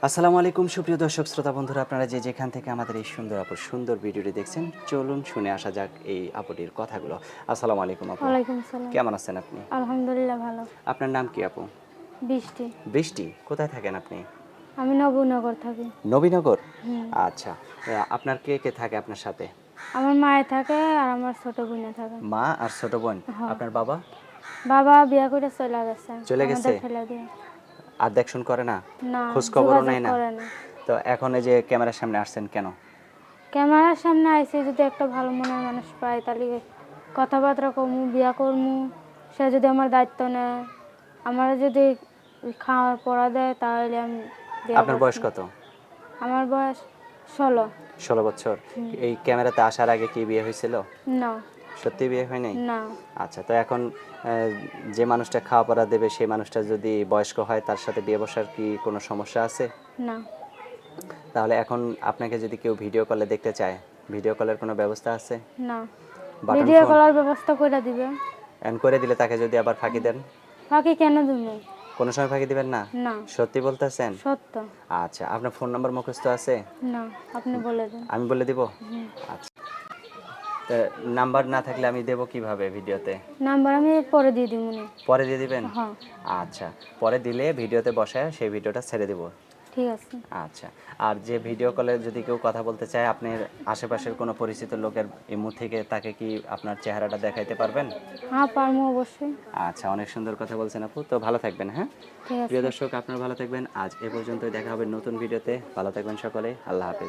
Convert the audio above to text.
আসসালামু আলাইকুম সুপ্রিয় দর্শক শ্রোতা বন্ধুরা, আপনারা যে যেখান থেকে আমাদের এই সুন্দর আপুর সুন্দর ভিডিওটি দেখছেন, চলুন শুনে আসা যাক এই আপুটির কথাগুলো। আসসালামু আলাইকুম আপু। ওয়ালাইকুম সালাম। কেমন আছেন আপনি? আলহামদুলিল্লাহ ভালো। আপনার নাম কি আপু? বৃষ্টি। বৃষ্টি। কোথায় থাকেন আপনি? আমি নবনগর থাকি। নবীনগর। হুম। আচ্ছা। আপনার কে কে থাকে আপনার সাথে? আমার মায়ে থাকে আর আমার ছোট বোনে থাকে। মা আর ছোট বোন। হ্যাঁ। আপনার বাবা বাবা বিয়া করে চলে গেছে চলে গেছে? আমাদের ফেলে দিয়ে। আর দেখশন করে না? না, খোঁজ খবরও যোগাযোগ নেয় না? করে না। তো এখন এই যে ক্যামেরার সামনে আসছেন কেন? ক্যামেরার সামনে আইসি যদি একটা ভালো মনের মানুষ পাই তাহলে কথাবার্তা কমু, বিয়া করমু। সে যদি আমার দায়িত্ব নেয়, আমার যদি খাওয়ার পড়া দেয় তাহলে আমি বিয়া আপনার বয়স করছি। কত? আমার বয়স 16। 16 বছর। এই ক্যামেরাতে আসার আগে কি বিয়ে হয়েছিল? না। সত্যি বিয়ে হয় নাই? না। আচ্ছা, তো এখন যে মানুষটা খাওয়া পড়া দেবে সেই মানুষটা যদি বয়স্ক হয় তার সাথে বিয়ে বসার কি কোনো সমস্যা আছে? না। তাহলে এখন আপনাকে যদি কেউ ভিডিও কলে দেখতে চায়, ভিডিও কলের কোনো ব্যবস্থা আছে? না। বাটন ভিডিও ফোন করার ব্যবস্থা করে দিবে। অন করে দিলে তাকে যদি আবার ফাঁকি দেন? ফাঁকি কেন দিবে? কোনো সময় ফাঁকি দিবেন না? না। সত্যি বলতেছেন? সত্য। আচ্ছা, আপনার ফোন নাম্বার মুখস্থ আছে? না, আপনি বলে দেন। আমি বলে দিব? হুম। আচ্ছা। তা নাম্বার না থাকলে আমি দেব কিভাবে ভিডিওতে? নাম্বার আমি পরে দিয়ে দিব নি। পরে দিয়ে দিবেন? হ্যাঁ, আচ্ছা, পরে দিলে ভিডিওতে বসায় সেই ভিডিওটা ছেড়ে দিব। ঠিক আছে। আচ্ছা। আর যে ভিডিও কলে যদি কেউ কথা বলতে চায়, আপনার আশেপাশের কোনো পরিচিত লোকের ইমো থেকে তাকে কি আপনার চেহারাটা দেখাইতে পারবেন? হ্যাঁ, পারবো অবশ্যই। আচ্ছা, অনেক সুন্দর কথা বলছেন আপু। তো ভালো থাকবেন, হ্যাঁ? ঠিক প্রিয় আছে। দর্শক, আপনারা ভালো থাকবেন। আজ এ পর্যন্তই, দেখা হবে নতুন ভিডিওতে। ভালো থাকবেন সকলে। আল্লাহ হাফেজ।